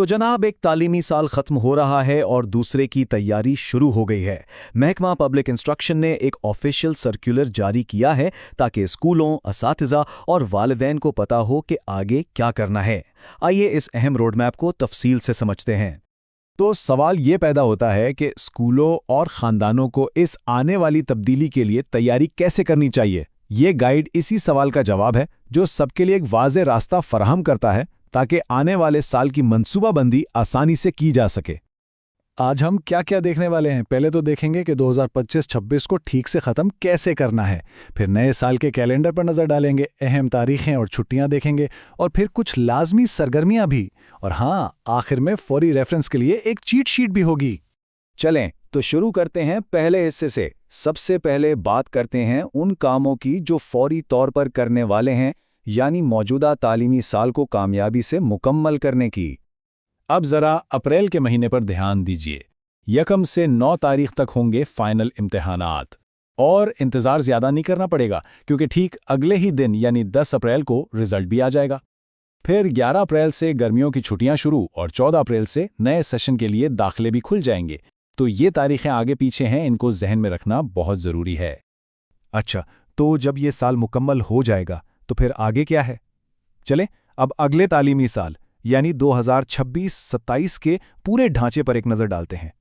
तो जनाब, एक तालीमी साल खत्म हो रहा है और दूसरे की तैयारी शुरू हो गई है। महकमा पब्लिक इंस्ट्रक्शन ने एक ऑफिशियल सर्कुलर जारी किया है ताकि स्कूलों, असातिज़ा और वालिदैन को पता हो कि आगे क्या करना है। आइए इस अहम रोड मैप को तफसील से समझते हैं। तो सवाल ये पैदा होता है कि स्कूलों और ख़ानदानों को इस आने वाली तब्दीली के लिए तैयारी कैसे करनी चाहिए। ये गाइड इसी सवाल का जवाब है, जो सबके लिए एक वाज़ेह रास्ता फराहम करता है ताकि आने वाले साल की मंसूबाबंदी आसानी से की जा सके। आज हम क्या क्या देखने वाले हैं? पहले तो देखेंगे कि 2025-26 को ठीक से ख़त्म कैसे करना है। फिर नए साल के कैलेंडर पर नज़र डालेंगे, अहम तारीखें और छुट्टियां देखेंगे, और फिर कुछ लाजमी सरगर्मियां भी। और हाँ, आखिर में फौरी रेफरेंस के लिए एक चीट शीट भी होगी। चलें तो शुरू करते हैं पहले हिस्से से। सबसे पहले बात करते हैं उन कामों की जो फौरी तौर पर करने वाले हैं, यानी मौजूदा तालीमी साल को कामयाबी से मुकम्मल करने की। अब ज़रा अप्रैल के महीने पर ध्यान दीजिए। 1 से 9 तारीख तक होंगे फाइनल इम्तिहानात, और इंतज़ार ज़्यादा नहीं करना पड़ेगा क्योंकि ठीक अगले ही दिन यानी 10 अप्रैल को रिजल्ट भी आ जाएगा। फिर 11 अप्रैल से गर्मियों की छुट्टियां शुरू और 14 अप्रैल से नए सेशन के लिए दाखिले भी खुल जाएंगे। तो ये तारीखें आगे पीछे हैं, इनको जहन में रखना बहुत ज़रूरी है। अच्छा, तो जब ये साल मुकम्मल हो जाएगा तो फिर आगे क्या है? चलें अब अगले तालीमी साल यानी 2026-27 के पूरे ढांचे पर एक नज़र डालते हैं।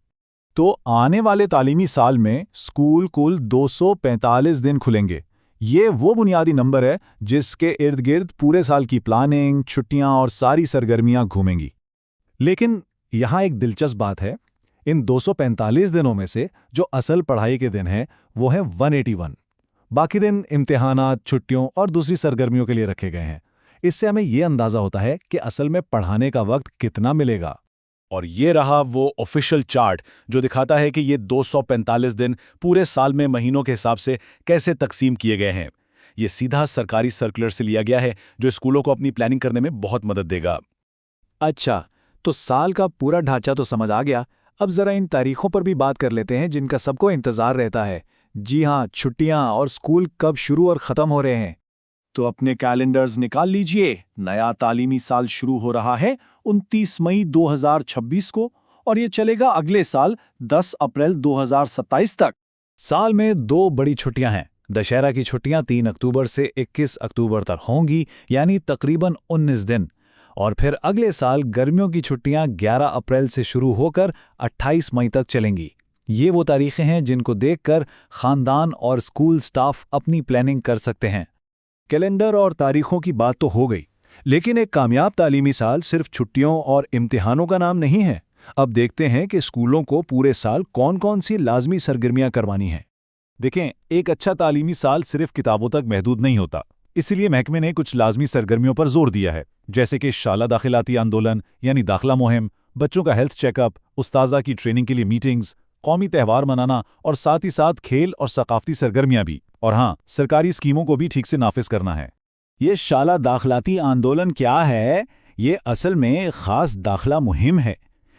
तो आने वाले तालीमी साल में स्कूल कुल 245 दिन खुलेंगे। ये वो बुनियादी नंबर है जिसके इर्द गिर्द पूरे साल की प्लानिंग, छुट्टियां और सारी सरगर्मियां घूमेंगी। लेकिन यहाँ एक दिलचस्प बात है, इन 245 दिनों में से जो असल पढ़ाई के दिन हैं वो हैं 181। बाकी दिन इम्तिहानात, छुट्टियों और दूसरी सरगर्मियों के लिए रखे गए हैं। इससे हमें ये अंदाज़ा होता है कि असल में पढ़ाने का वक्त कितना मिलेगा। और ये रहा वो ऑफिशियल चार्ट जो दिखाता है कि ये 245 दिन पूरे साल में महीनों के हिसाब से कैसे तकसीम किए गए हैं। ये सीधा सरकारी सर्कुलर से लिया गया है, जो स्कूलों को अपनी प्लानिंग करने में बहुत मदद देगा। अच्छा, तो साल का पूरा ढांचा तो समझ आ गया। अब ज़रा इन तारीखों पर भी बात कर लेते हैं जिनका सबको इंतज़ार रहता है। जी हाँ, छुट्टियाँ और स्कूल कब शुरू और ख़त्म हो रहे हैं। तो अपने कैलेंडर्स निकाल लीजिए। नया तालीमी साल शुरू हो रहा है 29 मई 2026 को, और ये चलेगा अगले साल 10 अप्रैल 2027 तक। साल में 2 बड़ी छुट्टियां हैं। दशहरा की छुट्टियां 3 अक्टूबर से 21 अक्टूबर तक होंगी, यानी तकरीबन 19 दिन। और फिर अगले साल गर्मियों की छुट्टियां 11 अप्रैल से शुरू होकर 28 मई तक चलेंगी। ये वो तारीखें हैं जिनको देखकर खानदान और स्कूल स्टाफ अपनी प्लानिंग कर सकते हैं। कैलेंडर और तारीखों की बात तो हो गई, लेकिन एक कामयाब तालीमी साल सिर्फ छुट्टियों और इम्तिहानों का नाम नहीं है। अब देखते हैं कि स्कूलों को पूरे साल कौन-कौन सी लाजमी सरगर्मियां करवानी हैं। देखें, एक अच्छा तालीमी साल सिर्फ किताबों तक महदूद नहीं होता। इसीलिए महकमे ने कुछ लाजमी सरगर्मियों पर जोर दिया है, जैसे कि शाला दाखिलाती आंदोलन यानी दाखिला मुहिम, बच्चों का हेल्थ चेकअप, उस्ताजा की ट्रेनिंग के लिए मीटिंग्स, कौमी त्यौहार मनाना और साथ ही साथ खेल और सकाफती सरगर्मियां भी। और हाँ, सरकारी स्कीमों को भी ठीक से नाफिज करना है। ये शाला दाखिलाती आंदोलन क्या है? ये असल में एक ख़ास दाखिला मुहिम है।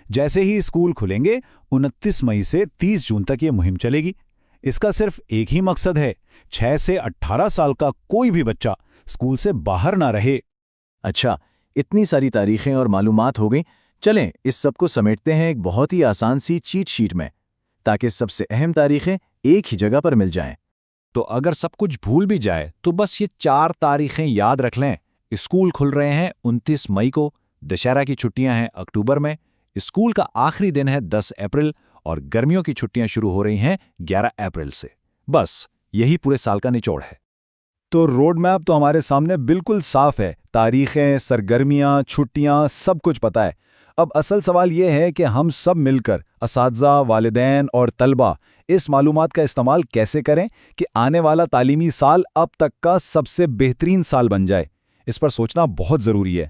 जैसे ही स्कूल खुलेंगे 29 मई से 30 जून तक ये मुहिम चलेगी। इसका सिर्फ एक ही मकसद है, 6 से 18 साल का कोई भी बच्चा स्कूल से बाहर ना रहे। अच्छा, इतनी सारी तारीखें और मालूमात हो गई। चलें इस सब को समेटते हैं एक बहुत ही आसान सी चीट शीट में, ताकि सबसे अहम तारीखें एक ही जगह पर मिल जाएं। तो अगर सब कुछ भूल भी जाए तो बस ये 4 तारीखें याद रख लें। स्कूल खुल रहे हैं 29 मई को, दशहरा की छुट्टियां हैं अक्टूबर में, स्कूल का आखिरी दिन है 10 अप्रैल और गर्मियों की छुट्टियां शुरू हो रही हैं 11 अप्रैल से। बस यही पूरे साल का निचोड़ है। तो रोड मैप तो हमारे सामने बिल्कुल साफ है। तारीखें, सरगर्मियां, छुट्टियां, सब कुछ पता है। अब असल सवाल यह है कि हम सब मिलकर असातिज़ा, वालिदैन और तलबा इस मालूमात का इस्तेमाल कैसे करें कि आने वाला तालीमी साल अब तक का सबसे बेहतरीन साल बन जाए। इस पर सोचना बहुत ज़रूरी है।